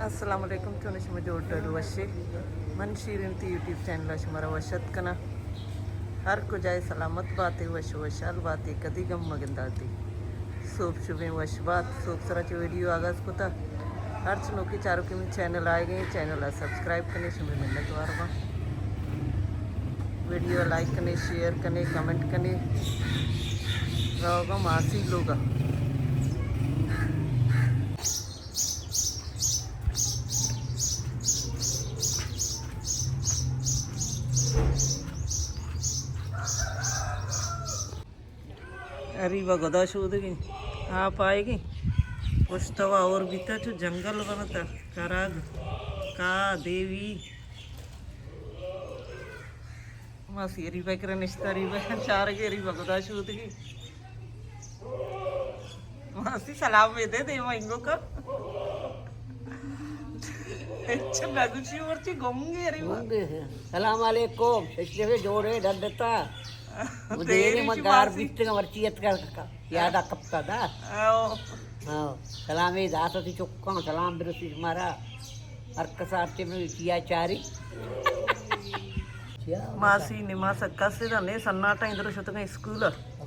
अस्सलाम वालेकुम चुनिश में जोड़ वशे मन शीरिन ती यूट्यूब चैनल वश मरा वशत कना हर को जाए सलामत बातें वश वशाल बातें कदी गम मगंदाती सूप शुबे वश बात सूप सरा च वीडियो आगाज को था हर चनों की चारों के चैनल आए गए चैनल सब्सक्राइब करने शुबे मिलत वारवा वीडियो लाइक करने शेयर करने कमेंट करने रहोगा मासी लोगा अरे वगदा शोधगी आप आएगी पुष्तवा और बीता जो जंगल बनता कराग का देवी मासी अरी बैकर निश्ता री चार के अरी वगदा शोधगी मासी सलाम दे दे महिंगो का अच्छा नगुची वरची गोंगे अरी सलाम वालेकुम शशे जोड़े डडता देरी मगार बिस्तिगा वर्चियत का याद कपता दा हां सलामे दासति चुक्का सलाम बिरसी मारा अर्कसारते में किया चारी मासी निमा सक्का से ने सन्नाटा इंद्र शतका स्कूल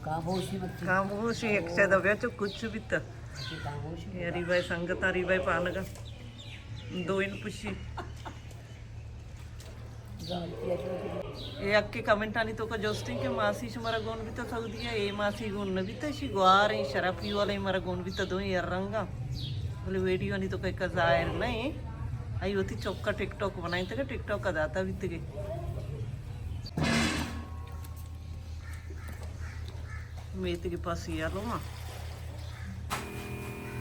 कामोशी एक से दव्या चो कुछ बित यारी भाई संगत आरी भाई पानगा दो इन पुशी ये अक्के कमेंट आनी तो का जोस्टिंग के मासी शुमारा गोन भी तो सऊदी है ये मासी गोन न भी तो शी ग्वार है शराफी वाले हमारा गोन भी तो दो यार रंगा बोले वीडियो नहीं तो कहीं का जाहिर नहीं आई होती चौका टिकटॉक बनाई थे टिकटॉक का दाता भी थे मेते के पास ये लो माँ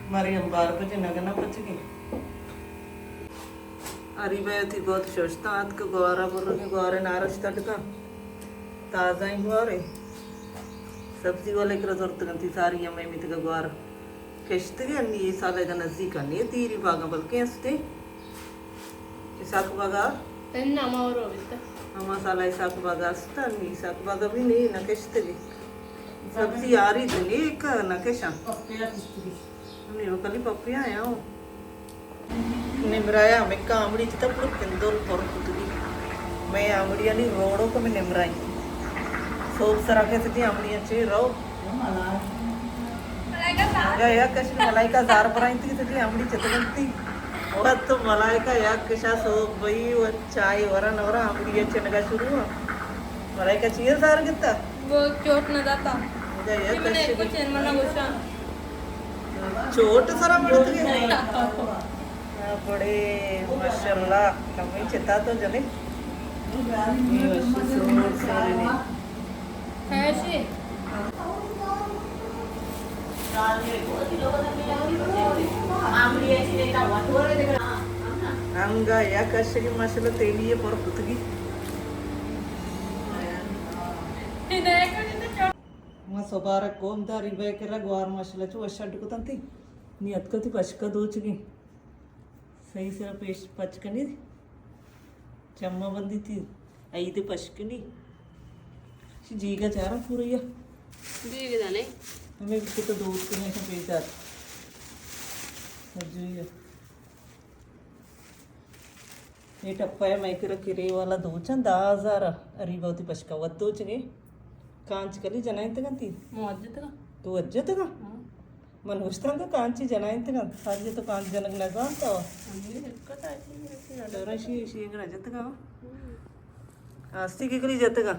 हमारे हम 12 बजे नगना पहुंच गए अरे भाई थी बहुत सोचता आज का गुआरा बोल रहे गुआरे नारस तटका ताज़ा ही गुआरे सब्जी वाले की जरूरत करती सारी हमें मित का गुआर किश्त के अन्नी ये साले का नजदीक अन्नी है तीरी बागा बल्कि हंसते इसाक बागा हमारा साला इसाक बागा हंसता नहीं इसाक बागा भी नहीं ना किश्त की सब्जी आ रही थी नहीं एक ना किशा नहीं वो कल पपिया आया हूँ निमराया मैं कामड़ी थी तब लोग किंदोल पर कुतगी मैं आमड़िया नहीं रोड़ों को मैं निमराई सोप सरा के थी आमड़िया चे रो या कश मलाई का जार पराई थी आमड़ी चतगंती और तो मलाई का या कशा सोप भाई वो चाय वरा नवरा आमड़िया चनगा शुरू हुआ मलाई का चीर जार कितना वो चोट न जाता या मैंने कश कुछ इनमना गुस्सा चोट सरा पड़त गया बड़े माशाल्लाह कमी चिता तो जने ऐसे हंगा या कशे की माशाल्लाह तेलिए पर कुतगी మా సోబార కోందా రిబైకర గోర్ మసాలా చు వషడ్డుకుతంతి నీ అత్కతి పష్క దోచుగి सही से पेस्ट पचकनी चम्मा बंदी थी आई तो पचकनी जी का चारा पूरा या दीगदा नहीं हमें किसी तो दोस्त के में पेश आत सजुइया ये टप्पा है मैं कर किरे वाला दोचन 10,000 अरी बहुत पचका वत दोचगे कांच कली जनाई तगंती मौजूद का तो अज्जत का मन उस्तरंग कांची जनाई तगं साजे तो कांच जनक ना जानता रशी शिंगरा जतगा आस्ती की कली जतगा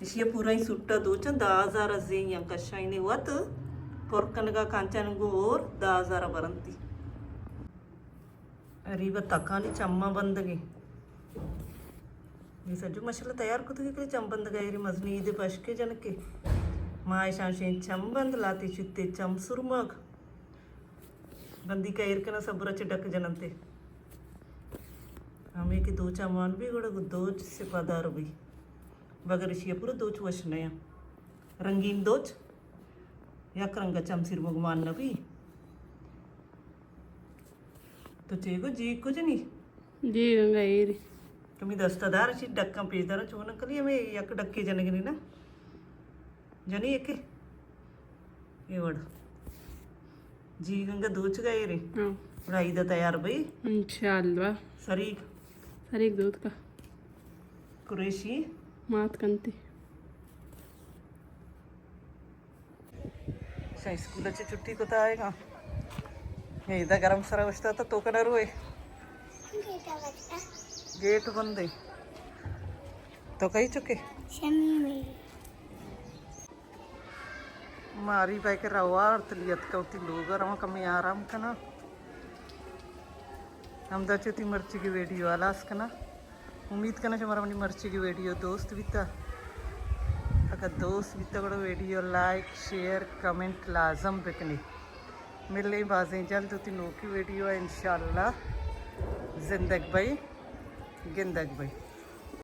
इसी पूरा ही सुट्टा दोचन 10,000 अजे या कशाई ने वत कोरकन का कांचन गो और 10,000 बरंती अरे वो तकानी चम्मा बंद गई ये सज्जू मसाला तैयार कुछ के लिए चंबंद गई रे मजनी दे पशके जन के माय शांशे चंबंद लाती चित्ते चम सुरमग बंदी का एरकन सबरा चडक जनंते हमें की दो चमान भी गुड़ दोच से पदार भी बगर इसी पूरा दोच वश नया रंगीन दोच या करंगा चम सिरमग मान न भी तो चेगो जी कुछ नहीं जी गंगा एरी तुम्ही दस्तदार अशी डक्का पेजदार चोन कली हमें यक डक्के जनगनी ना जनी एके एवढ जी गंगा दोच गए रे पढ़ाई दा तैयार भाई इंशाल्लाह सरी सर एक दूध का कुरेशी मात कंती स्कूलाची छुट्टी कोता आएगा एकदा गरम सरा वाजता आता तो करणार होय गेट बंद आहे तो काही चुके मारी बाई के रवा तलियत कवती लोग रवा कमी आराम कना हमदाची ती मर्ची की वीडियो आलास कना उम्मीद करना हमारा अपनी मर्ची की वीडियो दोस्त बीता अगर दोस्त बीता को वीडियो लाइक शेयर कमेंट लाजम बिकनी मिलने बाजें जल्द होती नो की वीडियो है इंशाल्लाह जिंदगी भाई गिंदगी भाई